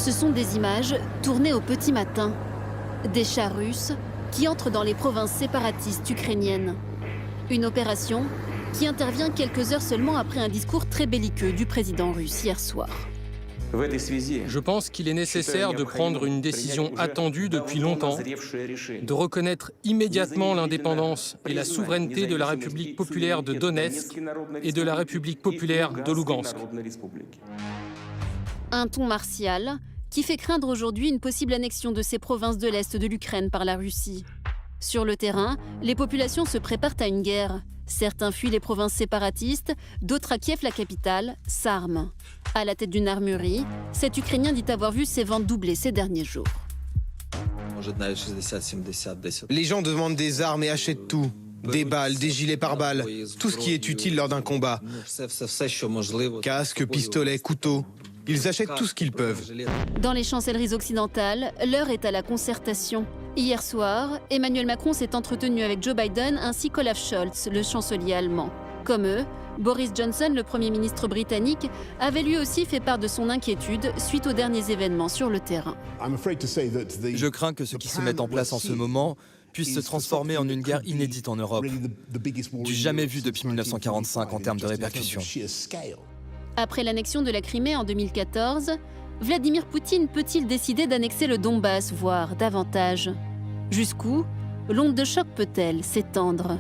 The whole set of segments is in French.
Ce sont des images tournées au petit matin. Des chars russes qui entrent dans les provinces séparatistes ukrainiennes. Une opération qui intervient quelques heures seulement après un discours très belliqueux du président russe hier soir. Je pense qu'il est nécessaire de prendre une décision attendue depuis longtemps, de reconnaître immédiatement l'indépendance et la souveraineté de la République populaire de Donetsk et de la République populaire de Lougansk. Un ton martial qui fait craindre aujourd'hui une possible annexion de ces provinces de l'Est de l'Ukraine par la Russie. Sur le terrain, les populations se préparent à une guerre. Certains fuient les provinces séparatistes, d'autres à Kiev, la capitale, s'arment. À la tête d'une armurerie, cet Ukrainien dit avoir vu ses ventes doubler ces derniers jours. Les gens demandent des armes et achètent tout. Des balles, des gilets pare-balles, tout ce qui est utile lors d'un combat. Casques, pistolets, couteaux. Ils achètent tout ce qu'ils peuvent. Dans les chancelleries occidentales, l'heure est à la concertation. Hier soir, Emmanuel Macron s'est entretenu avec Joe Biden ainsi qu'Olaf Scholz, le chancelier allemand. Comme eux, Boris Johnson, le Premier ministre britannique, avait lui aussi fait part de son inquiétude suite aux derniers événements sur le terrain. Je crains que ce qui se met en place en ce moment puisse se transformer en une guerre inédite en Europe, du jamais vu depuis 1945 en termes de répercussions. Après l'annexion de la Crimée en 2014, Vladimir Poutine peut-il décider d'annexer le Donbass, voire davantage? Jusqu'où l'onde de choc peut-elle s'étendre?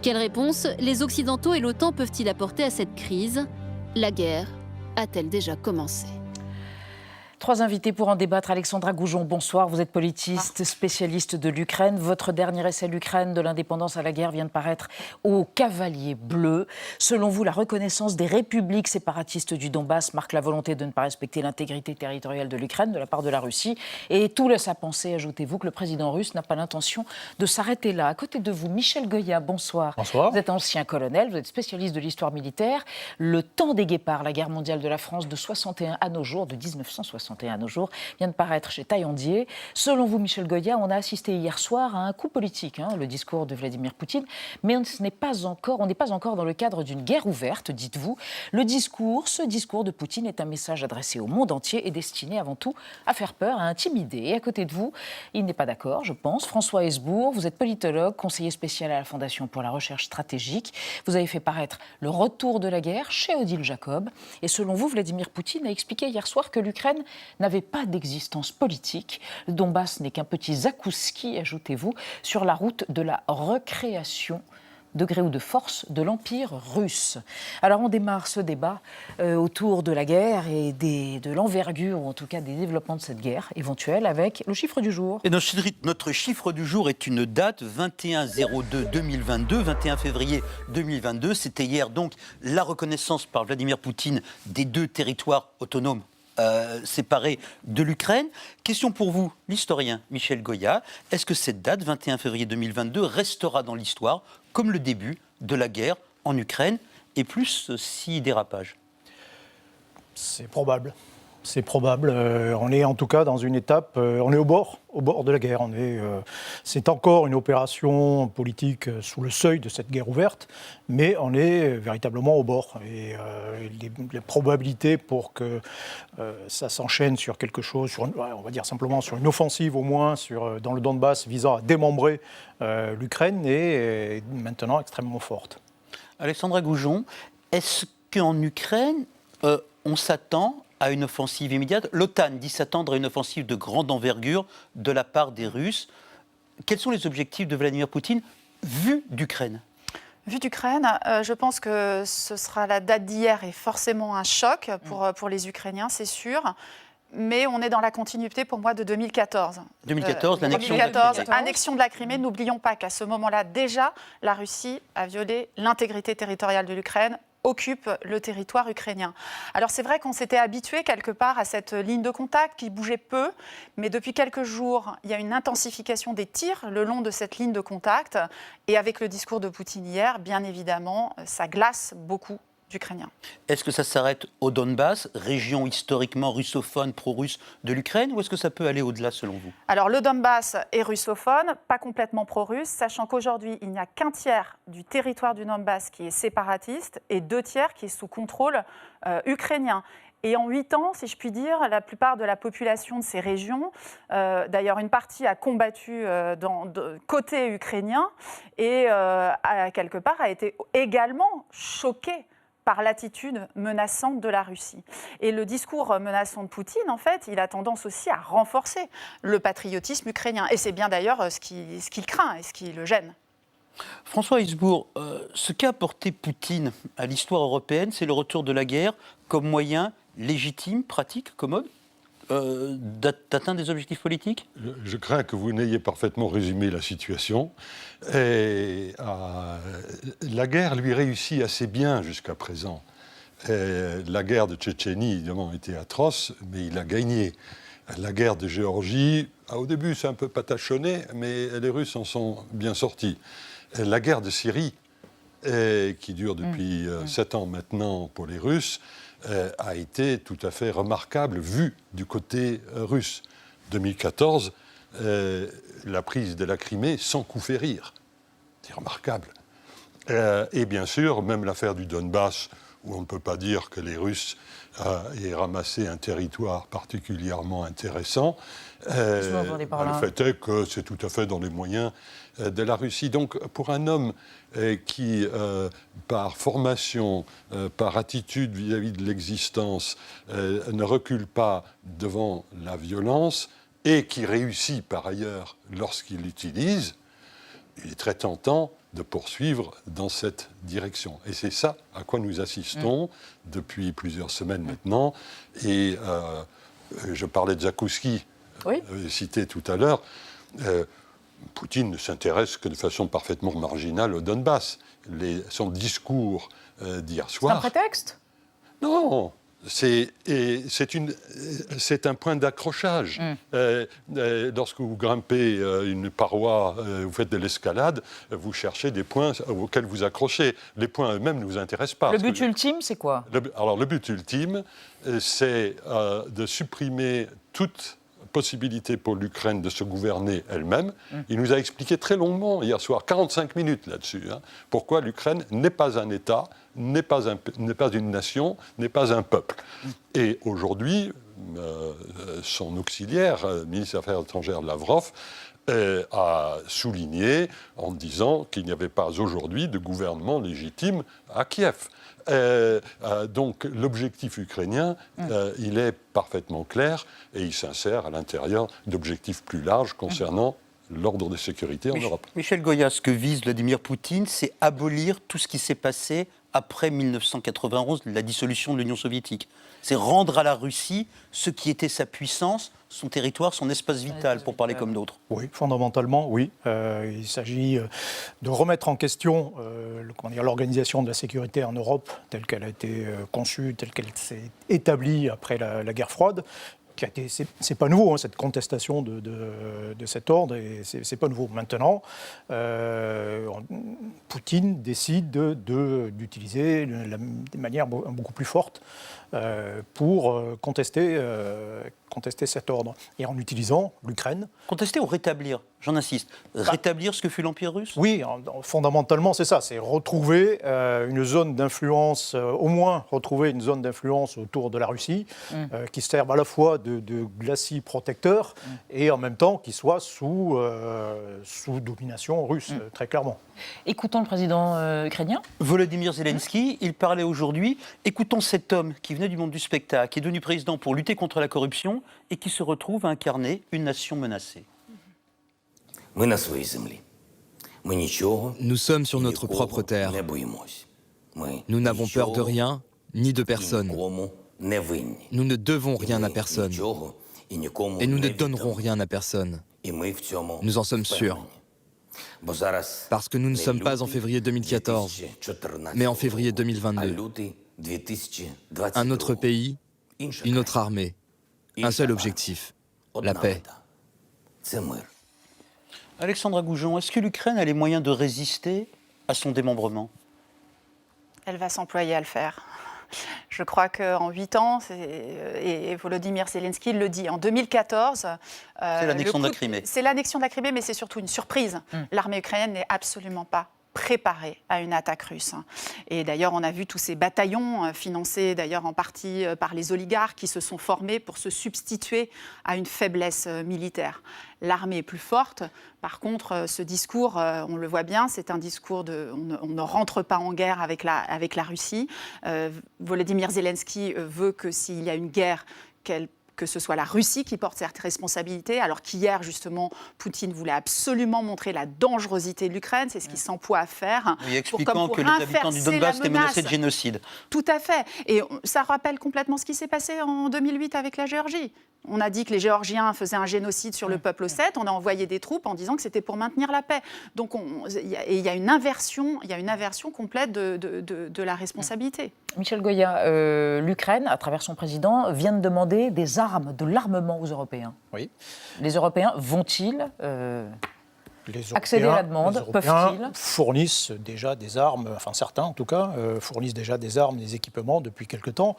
Quelle réponse les Occidentaux et l'OTAN peuvent-ils apporter à cette crise? La guerre a-t-elle déjà commencé? Trois invités pour en débattre. Alexandra Goujon, bonsoir. Vous êtes politiste, spécialiste de l'Ukraine. Votre dernier essai, l'Ukraine de l'indépendance à la guerre, vient de paraître au Cavalier Bleu. Selon vous, la reconnaissance des républiques séparatistes du Donbass marque la volonté de ne pas respecter l'intégrité territoriale de l'Ukraine de la part de la Russie. Et tout laisse à penser, ajoutez-vous, que le président russe n'a pas l'intention de s'arrêter là. À côté de vous, Michel Goya, bonsoir. Bonsoir. Vous êtes ancien colonel, vous êtes spécialiste de l'histoire militaire. Le temps des guépards, la guerre mondiale de la France de 61 à nos jours, de 1961 à nos jours, vient de paraître chez Taillandier. Selon vous, Michel Goya, on a assisté hier soir à un coup politique, le discours de Vladimir Poutine, mais on n'est pas encore dans le cadre d'une guerre ouverte, dites-vous. Ce discours de Poutine est un message adressé au monde entier et destiné avant tout à faire peur, à intimider. Et à côté de vous, il n'est pas d'accord, je pense. François Hesbourg, vous êtes politologue, conseiller spécial à la Fondation pour la recherche stratégique. Vous avez fait paraître Le retour de la guerre chez Odile Jacob. Et selon vous, Vladimir Poutine a expliqué hier soir que l'Ukraine n'avait pas d'existence politique. Le Donbass n'est qu'un petit Zakouski, ajoutez-vous, sur la route de la recréation, de gré ou de force, de l'Empire russe. Alors on démarre ce débat autour de la guerre et de l'envergure, ou en tout cas des développements de cette guerre éventuelle, avec le chiffre du jour. Et notre chiffre du jour est une date, 21-02-2022, 21 février 2022. C'était hier donc la reconnaissance par Vladimir Poutine des deux territoires autonomes séparés de l'Ukraine. Question pour vous, l'historien Michel Goya. Est-ce que cette date, 21 février 2022, restera dans l'histoire comme le début de la guerre en Ukraine et plus si dérapage? C'est probable. C'est probable. On est en tout cas dans une étape, on est au bord de la guerre. C'est encore une opération politique sous le seuil de cette guerre ouverte, mais on est véritablement au bord. Et les probabilités pour que ça s'enchaîne sur quelque chose, on va dire simplement sur une offensive au moins dans le Donbass visant à démembrer l'Ukraine est maintenant extrêmement forte. Alexandra Goujon, est-ce qu'en Ukraine, on s'attend à une offensive immédiate? L'OTAN dit s'attendre à une offensive de grande envergure de la part des Russes. Quels sont les objectifs de Vladimir Poutine vu d'Ukraine? Vu d'Ukraine, je pense que ce sera la date d'hier et forcément un choc pour les Ukrainiens, c'est sûr. Mais on est dans la continuité pour moi de 2014. 2014, l'annexion 2014, de la Crimée. annexion de la Crimée. N'oublions pas qu'à ce moment-là, déjà, la Russie a violé l'intégrité territoriale de l'Ukraine, occupe le territoire ukrainien. Alors c'est vrai qu'on s'était habitué quelque part à cette ligne de contact qui bougeait peu, mais depuis quelques jours, il y a une intensification des tirs le long de cette ligne de contact. Et avec le discours de Poutine hier, bien évidemment, ça glace beaucoup d'Ukrainiens. Est-ce que ça s'arrête au Donbass, région historiquement russophone, pro-russe de l'Ukraine, ou est-ce que ça peut aller au-delà selon vous? Alors le Donbass est russophone, pas complètement pro-russe, sachant qu'aujourd'hui, il n'y a qu'un tiers du territoire du Donbass qui est séparatiste et 2 tiers qui est sous contrôle ukrainien. Et en 8 ans, si je puis dire, la plupart de la population de ces régions, d'ailleurs une partie a combattu côté ukrainien et quelque part a été également choquée par l'attitude menaçante de la Russie. Et le discours menaçant de Poutine, en fait, il a tendance aussi à renforcer le patriotisme ukrainien. Et c'est bien d'ailleurs ce qu'il craint et ce qui le gêne. François Heisbourg, ce qu'a apporté Poutine à l'histoire européenne, c'est le retour de la guerre comme moyen légitime, pratique, commode d'atteindre des objectifs politiques ? Je crains que vous n'ayez parfaitement résumé la situation. Et, la guerre lui réussit assez bien jusqu'à présent. La guerre de Tchétchénie, évidemment, était atroce, mais il a gagné. La guerre de Géorgie, au début, c'est un peu patachonné, mais les Russes en sont bien sortis. La guerre de Syrie, qui dure depuis 7 ans maintenant pour les Russes, a été tout à fait remarquable, vu du côté russe. 2014, la prise de la Crimée sans coup férir. C'est remarquable. Et bien sûr, même l'affaire du Donbass, où on ne peut pas dire que les Russes aient ramassé un territoire particulièrement intéressant. Le fait est que c'est tout à fait dans les moyens de la Russie. Donc, pour un homme qui, par formation, par attitude vis-à-vis de l'existence, ne recule pas devant la violence et qui réussit par ailleurs lorsqu'il l'utilise, il est très tentant de poursuivre dans cette direction. Et c'est ça à quoi nous assistons depuis plusieurs semaines maintenant. Et je parlais de Zakouski, cité tout à l'heure. Poutine ne s'intéresse que de façon parfaitement marginale au Donbass. Son discours d'hier soir... C'est un prétexte ? Non, c'est un point d'accrochage. Lorsque vous grimpez une paroi, vous faites de l'escalade, vous cherchez des points auxquels vous accrochez. Les points eux-mêmes ne vous intéressent pas. Le but ultime, c'est quoi ? Le but ultime, c'est de supprimer toute possibilité pour l'Ukraine de se gouverner elle-même. Il nous a expliqué très longuement hier soir, 45 minutes là-dessus, pourquoi l'Ukraine n'est pas un État, n'est pas une nation, n'est pas un peuple. Et aujourd'hui, son auxiliaire, ministre des Affaires étrangères Lavrov, a souligné en disant qu'il n'y avait pas aujourd'hui de gouvernement légitime à Kiev. Donc l'objectif ukrainien, il est parfaitement clair et il s'insère à l'intérieur d'objectifs plus larges concernant l'ordre de sécurité en Europe. Michel Goya, ce que vise Vladimir Poutine, c'est abolir tout ce qui s'est passé après 1991, la dissolution de l'Union soviétique. C'est rendre à la Russie ce qui était sa puissance, son territoire, son espace vital, pour parler comme d'autres. Oui, fondamentalement, oui. Il s'agit de remettre en question l'organisation de la sécurité en Europe telle qu'elle a été conçue, telle qu'elle s'est établie après la guerre froide. C'est pas nouveau, cette contestation de cet ordre, et c'est pas nouveau. Maintenant, Poutine décide d'utiliser des manières beaucoup plus fortes pour contester cet ordre, et en utilisant l'Ukraine. Contester ou rétablir ? J'en insiste. Rétablir ce que fut l'Empire russe ? Oui, fondamentalement, c'est ça. C'est retrouver une zone d'influence, au moins retrouver une zone d'influence autour de la Russie, qui serve à la fois de glacis protecteur et en même temps qui soit sous domination russe, très clairement. Écoutons le président ukrainien. Volodymyr Zelensky, il parlait aujourd'hui. Écoutons cet homme qui venait du monde du spectacle, qui est devenu président pour lutter contre la corruption et qui se retrouve à incarner une nation menacée. Nous sommes sur notre propre terre. Nous n'avons peur de rien, ni de personne. Nous ne devons rien à personne. Et nous ne donnerons rien à personne. Nous en sommes sûrs. Parce que nous ne sommes pas en février 2014, mais en février 2022. Un autre pays, une autre armée, un seul objectif, la paix. Alexandra Goujon, est-ce que l'Ukraine a les moyens de résister à son démembrement ? Elle va s'employer à le faire. Je crois qu'en 8 ans, et Volodymyr Zelensky le dit, en 2014... c'est l'annexion de la Crimée. C'est l'annexion de la Crimée, mais c'est surtout une surprise. L'armée ukrainienne n'est absolument pas préparé à une attaque russe. Et d'ailleurs, on a vu tous ces bataillons financés d'ailleurs en partie par les oligarques qui se sont formés pour se substituer à une faiblesse militaire. L'armée est plus forte. Par contre, ce discours, on le voit bien, c'est un discours de on ne rentre pas en guerre avec la Russie. Volodymyr Zelensky veut que s'il y a une guerre, que ce soit la Russie qui porte cette responsabilité, alors qu'hier, justement, Poutine voulait absolument montrer la dangerosité de l'Ukraine, c'est ce qu'il s'emploie à faire. Oui, expliquant que les habitants du Donbass étaient menacés de génocide. Tout à fait. Et ça rappelle complètement ce qui s'est passé en 2008 avec la Géorgie. On a dit que les Géorgiens faisaient un génocide sur le peuple ossète, on a envoyé des troupes en disant que c'était pour maintenir la paix. Donc il y a une inversion complète de la responsabilité. Michel Goya, l'Ukraine, à travers son président, vient de demander des armes, de l'armement aux Européens. Oui. Les Européens vont-ils accéder à la demande? Peuvent-ils fournissent déjà des armes, enfin certains en tout cas, fournissent déjà des armes, des équipements depuis quelque temps.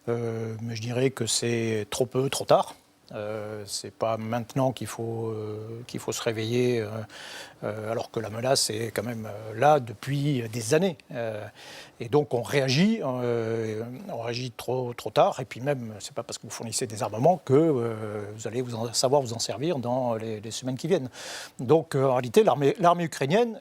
Mais je dirais que c'est trop peu, trop tard. C'est pas maintenant qu'il faut se réveiller, alors que la menace est quand même là depuis des années. Et donc on réagit trop tard. Et puis même, c'est pas parce que vous fournissez des armements que vous allez savoir vous en servir dans les semaines qui viennent. Donc en réalité, l'armée ukrainienne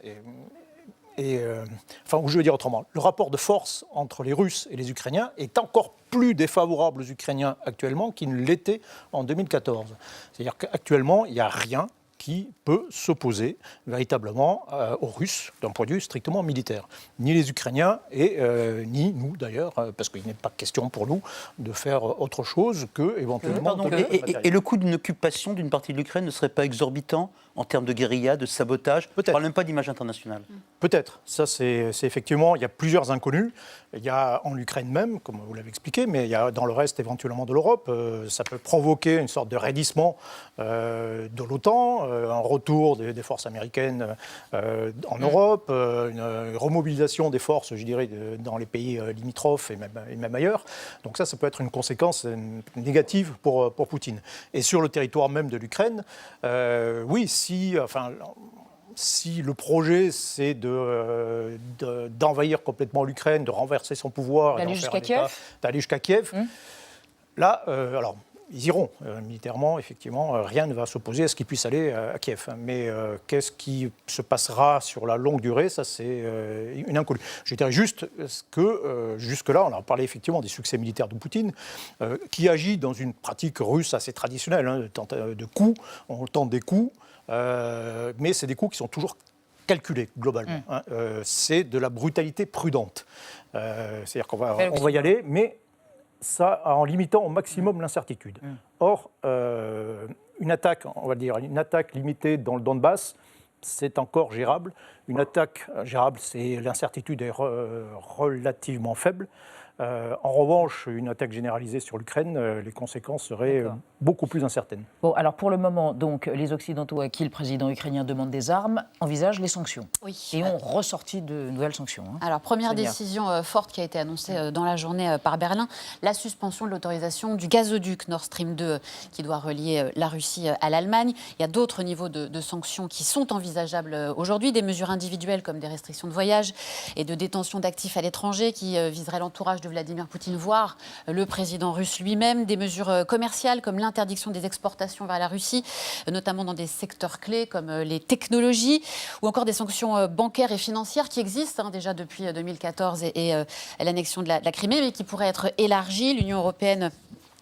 ou je veux dire autrement, le rapport de force entre les Russes et les Ukrainiens est encore plus défavorable aux Ukrainiens actuellement qu'il ne l'était en 2014. C'est-à-dire qu'actuellement, il n'y a rien qui peut s'opposer véritablement aux Russes d'un point de vue strictement militaire. Ni les Ukrainiens et ni nous d'ailleurs, parce qu'il n'est pas question pour nous de faire autre chose que éventuellement... Et le coût d'une occupation d'une partie de l'Ukraine ne serait pas exorbitant en termes de guérilla, de sabotage? On ne parle même pas d'image internationale. Peut-être. Ça, c'est effectivement... Il y a plusieurs inconnus. Il y a en Ukraine même, comme vous l'avez expliqué, mais il y a dans le reste éventuellement de l'Europe. Ça peut provoquer une sorte de raidissement de l'OTAN, un retour des forces américaines en Europe, une remobilisation des forces, je dirais, dans les pays limitrophes et même ailleurs. Donc ça peut être une conséquence négative pour Poutine. Et sur le territoire même de l'Ukraine, oui, si le projet c'est d'envahir complètement l'Ukraine, de renverser son pouvoir, d'aller jusqu'à Kiev, là, alors ils iront militairement, effectivement, rien ne va s'opposer à ce qu'ils puissent aller à Kiev. Mais qu'est-ce qui se passera sur la longue durée, ça c'est une inconnue. Je dirais juste que jusque-là, on a parlé effectivement des succès militaires de Poutine, qui agit dans une pratique russe assez traditionnelle, de coups, on tente des coups. Mais c'est des coups qui sont toujours calculés globalement. C'est de la brutalité prudente. C'est-à-dire qu'on va y aller, mais ça en limitant au maximum l'incertitude. Or, une attaque limitée dans le Donbass, c'est encore gérable. Une attaque gérable, c'est l'incertitude est relativement faible. En revanche, une attaque généralisée sur l'Ukraine, les conséquences seraient beaucoup plus incertaines. Bon, alors pour le moment, donc, les Occidentaux à qui le président ukrainien demande des armes envisagent les sanctions. Oui. Et ont ressorti de nouvelles sanctions. Alors, première décision forte qui a été annoncée dans la journée par Berlin, la suspension de l'autorisation du gazoduc Nord Stream 2 qui doit relier la Russie à l'Allemagne. Il y a d'autres niveaux de sanctions qui sont envisageables aujourd'hui, des mesures individuelles comme des restrictions de voyage et de détention d'actifs à l'étranger qui viseraient l'entourage de Vladimir Poutine, voire le président russe lui-même, des mesures commerciales comme l'interdiction des exportations vers la Russie, notamment dans des secteurs clés comme les technologies, ou encore des sanctions bancaires et financières qui existent déjà depuis 2014 et l'annexion de la Crimée, mais qui pourraient être élargies. L'Union européenne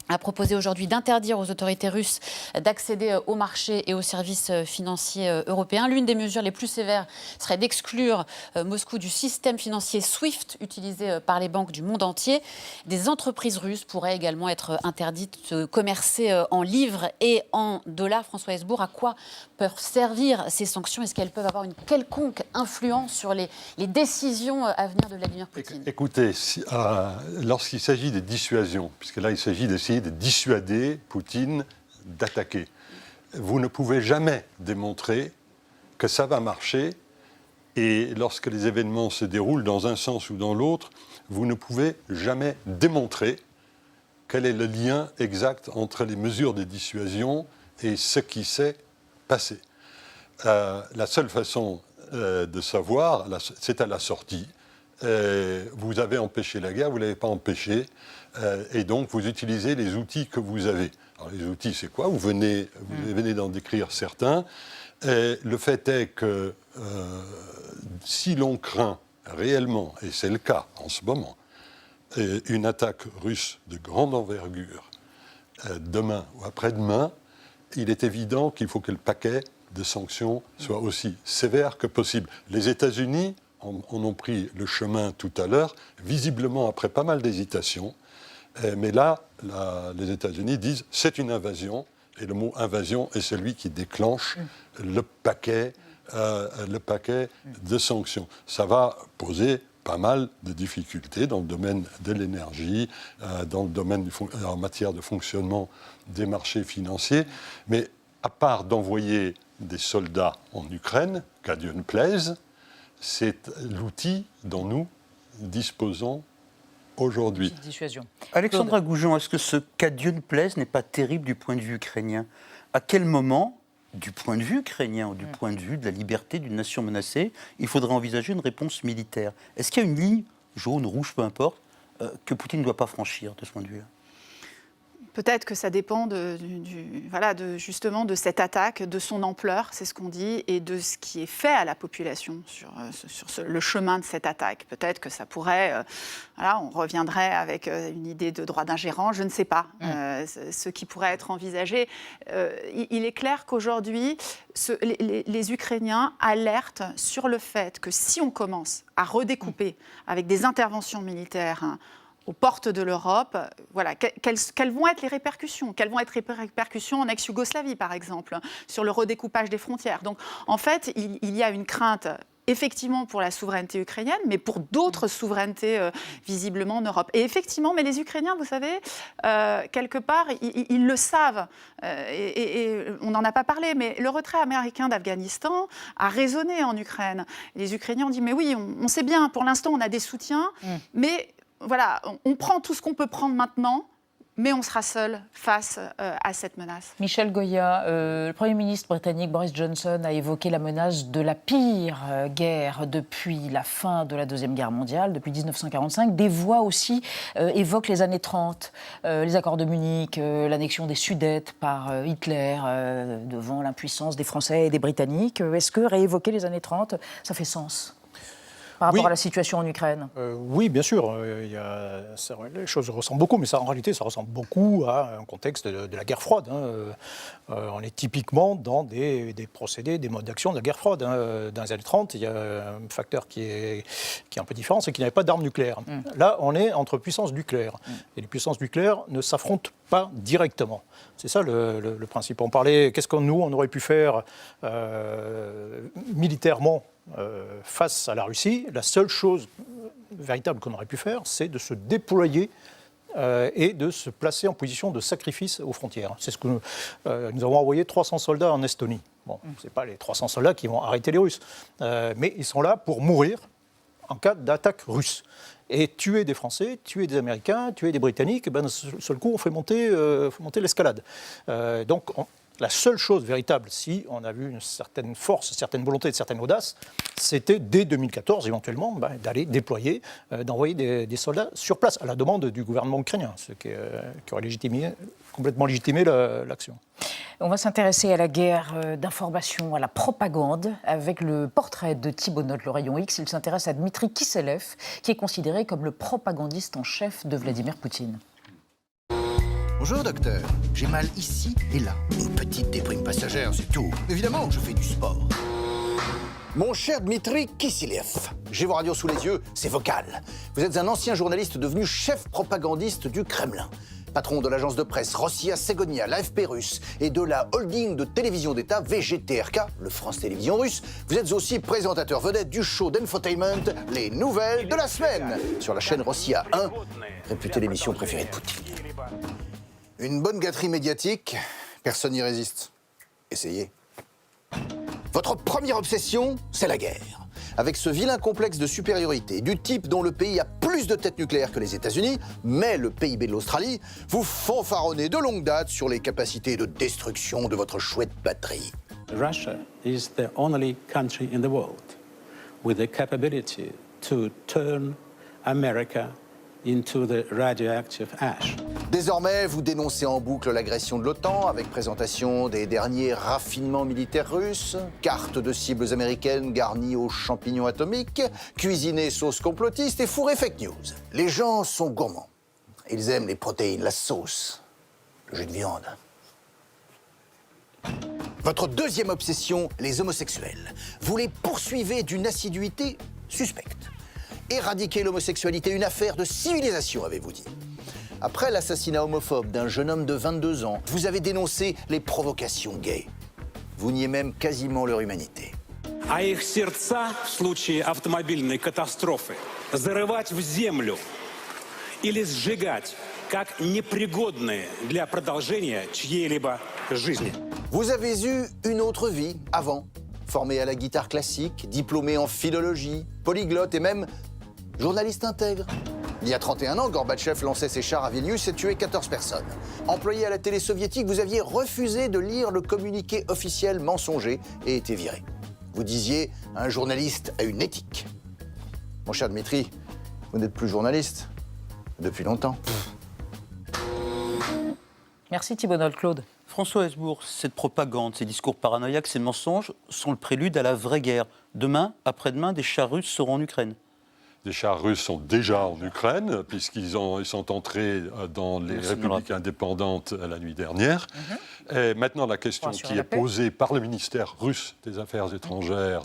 a proposé aujourd'hui d'interdire aux autorités russes d'accéder aux marchés et aux services financiers européens. L'une des mesures les plus sévères serait d'exclure Moscou du système financier SWIFT utilisé par les banques du monde entier. Des entreprises russes pourraient également être interdites de commercer en livres et en dollars. François Hesbourg, à quoi peuvent servir ces sanctions? Est-ce qu'elles peuvent avoir une quelconque influence sur les décisions à venir de Vladimir Poutine? Écoutez, lorsqu'il s'agit des dissuasions, puisque là il s'agit d'essayer de dissuader Poutine d'attaquer. Vous ne pouvez jamais démontrer que ça va marcher, et lorsque les événements se déroulent dans un sens ou dans l'autre, vous ne pouvez jamais démontrer quel est le lien exact entre les mesures de dissuasion et ce qui s'est passé. La seule façon de savoir, c'est à la sortie, vous avez empêché la guerre, vous ne l'avez pas empêchée, et donc vous utilisez les outils que vous avez. Alors les outils, c'est quoi? Vous venez d'en décrire certains. Et le fait est que si l'on craint réellement, et c'est le cas en ce moment, une attaque russe de grande envergure demain ou après-demain, il est évident qu'il faut que le paquet de sanctions soit aussi sévère que possible. Les États-Unis en ont pris le chemin tout à l'heure, visiblement après pas mal d'hésitations, mais là, les États-Unis disent c'est une invasion, et le mot invasion est celui qui déclenche le paquet de sanctions. Ça va poser pas mal de difficultés dans le domaine de l'énergie, dans le domaine en matière de fonctionnement des marchés financiers. Mais à part d'envoyer des soldats en Ukraine, qu'à Dieu ne plaise, c'est l'outil dont nous disposons aujourd'hui. Dissuasion. Alexandra Goujon, est-ce que ce qu'à Dieu ne plaise n'est pas terrible du point de vue ukrainien? À quel moment, du point de vue ukrainien ou du point de vue de la liberté d'une nation menacée, il faudrait envisager une réponse militaire? Est-ce qu'il y a une ligne, jaune, rouge, peu importe, que Poutine ne doit pas franchir de ce point de vue-là? Peut-être que ça dépend justement de cette attaque, de son ampleur, c'est ce qu'on dit, et de ce qui est fait à la population sur le chemin de cette attaque. Peut-être que ça pourrait, on reviendrait avec une idée de droit d'ingérence, je ne sais pas, ce qui pourrait être envisagé. Il est clair qu'aujourd'hui, les Ukrainiens alertent sur le fait que si on commence à redécouper avec des interventions militaires aux portes de l'Europe, voilà, quelles vont être les répercussions? Quelles vont être les répercussions en ex-Yougoslavie, par exemple, sur le redécoupage des frontières? Donc, en fait, il y a une crainte, effectivement, pour la souveraineté ukrainienne, mais pour d'autres souverainetés, visiblement, en Europe. Et effectivement, mais les Ukrainiens, vous savez, quelque part, ils le savent. Et on n'en a pas parlé, mais le retrait américain d'Afghanistan a résonné en Ukraine. Les Ukrainiens ont dit, mais oui, on sait bien, pour l'instant, on a des soutiens, mais... Voilà, on prend tout ce qu'on peut prendre maintenant, mais on sera seul face à cette menace. Michel Goya, le Premier ministre britannique Boris Johnson a évoqué la menace de la pire guerre depuis la fin de la Deuxième Guerre mondiale, depuis 1945. Des voix aussi évoquent les années 30, les accords de Munich, l'annexion des Sudètes par Hitler, devant l'impuissance des Français et des Britanniques. Est-ce que réévoquer les années 30, ça fait sens ? Par rapport à la situation en Ukraine? Oui, bien sûr. Les choses ressemblent beaucoup, mais en réalité, ça ressemble beaucoup à un contexte de la guerre froide. On est typiquement dans des procédés, des modes d'action de la guerre froide. Dans les années 30, il y a un facteur qui est un peu différent, c'est qu'il n'y avait pas d'armes nucléaires. Là, on est entre puissances nucléaires. Et les puissances nucléaires ne s'affrontent pas directement. C'est ça le principe. On parlait, qu'est-ce qu'on aurait pu faire militairement face à la Russie. La seule chose véritable qu'on aurait pu faire, c'est de se déployer et de se placer en position de sacrifice aux frontières. C'est ce que nous avons envoyé 300 soldats en Estonie. Bon, ce n'est pas les 300 soldats qui vont arrêter les Russes, mais ils sont là pour mourir en cas d'attaque russe. Et tuer des Français, tuer des Américains, tuer des Britanniques, d'un seul coup, on fait monter l'escalade. Donc, la seule chose véritable, si on a vu une certaine force, une certaine volonté, une certaine audace, c'était dès 2014, éventuellement, d'aller déployer, d'envoyer des soldats sur place, à la demande du gouvernement ukrainien, ce qui aurait complètement légitimé l'action. On va s'intéresser à la guerre d'information, à la propagande, avec le portrait de Thibault Note, le rayon X. Il s'intéresse à Dmitri Kiselev, qui est considéré comme le propagandiste en chef de Vladimir Poutine. Bonjour docteur, j'ai mal ici et là. Une petite déprime passagère, c'est tout. Évidemment, je fais du sport. Mon cher Dmitri Kiselev, j'ai vos radios sous les yeux, c'est vocal. Vous êtes un ancien journaliste devenu chef propagandiste du Kremlin. Patron de l'agence de presse Rossiya Segonia, l'AFP russe, et de la holding de télévision d'État VGTRK, le France Télévisions russe, vous êtes aussi présentateur vedette du show d'infotainment Les Nouvelles de la Semaine, sur la chaîne Rossiya 1, réputée l'émission préférée de Poutine. Une bonne gâterie médiatique, personne n'y résiste. Essayez. Votre première obsession, c'est la guerre. Avec ce vilain complexe de supériorité, du type dont le pays a plus de têtes nucléaires que les États-Unis, mais le PIB de l'Australie, vous fanfaronnez de longue date sur les capacités de destruction de votre chouette batterie. Russia is the only country in the world with the capability to turn America into the radioactive ash. Désormais, vous dénoncez en boucle l'agression de l'OTAN avec présentation des derniers raffinements militaires russes, cartes de cibles américaines garnies aux champignons atomiques, cuisinées sauce complotiste et fourrées fake news. Les gens sont gourmands. Ils aiment les protéines, la sauce, le jus de viande. Votre deuxième obsession, les homosexuels. Vous les poursuivez d'une assiduité suspecte. Éradiquer l'homosexualité, une affaire de civilisation, avez-vous dit. Après l'assassinat homophobe d'un jeune homme de 22 ans, vous avez dénoncé les provocations gays. Vous niez même quasiment leur humanité. А их сердца в случае автомобильной катастрофы зарывать в землю или сжигать как непригодные для продолжения чьей-либо жизни. Vous avez eu une autre vie avant, formé à la guitare classique, diplômé en philologie, polyglotte et même journaliste intègre. Il y a 31 ans, Gorbatchev lançait ses chars à Vilnius et tuait 14 personnes. Employé à la télé soviétique, vous aviez refusé de lire le communiqué officiel mensonger et été viré. Vous disiez « un journaliste a une éthique ». Mon cher Dmitri, vous n'êtes plus journaliste depuis longtemps. Merci Thibault Claude. François Hesbourg, cette propagande, ces discours paranoïaques, ces mensonges sont le prélude à la vraie guerre. Demain, après-demain, des chars russes seront en Ukraine. Des chars russes sont déjà en Ukraine, puisqu'ils sont entrés dans les républiques indépendantes la nuit dernière. Et maintenant, la question qui est posée par le ministère russe des Affaires étrangères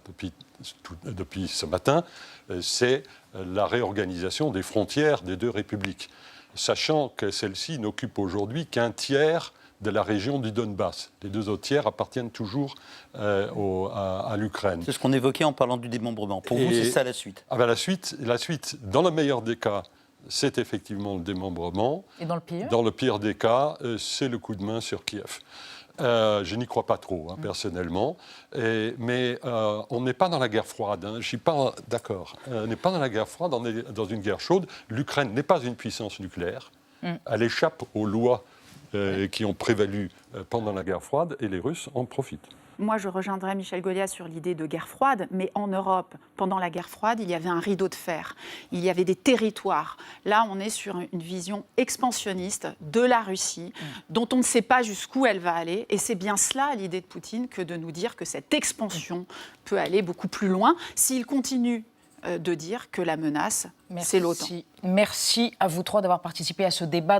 depuis ce matin, c'est la réorganisation des frontières des deux républiques, sachant que celle-ci n'occupe aujourd'hui qu'un tiers de la région du Donbass. Les deux autres tiers appartiennent toujours à l'Ukraine. C'est ce qu'on évoquait en parlant du démembrement. Pour vous, c'est ça la suite? La suite, dans le meilleur des cas, c'est effectivement le démembrement. Et dans le pire? Dans le pire des cas, c'est le coup de main sur Kiev. Je n'y crois pas trop, personnellement. Mais on n'est pas dans la guerre froide. Je ne suis pas d'accord. On n'est pas dans la guerre froide, on est dans une guerre chaude. L'Ukraine n'est pas une puissance nucléaire. Elle échappe aux lois qui ont prévalu pendant la guerre froide et les Russes en profitent. Moi, je rejoindrais Michel Goya sur l'idée de guerre froide, mais en Europe, pendant la guerre froide, il y avait un rideau de fer, il y avait des territoires. Là, on est sur une vision expansionniste de la Russie, dont on ne sait pas jusqu'où elle va aller, et c'est bien cela l'idée de Poutine que de nous dire que cette expansion peut aller beaucoup plus loin s'il continue de dire que la menace, c'est l'OTAN. Merci à vous trois d'avoir participé à ce débat.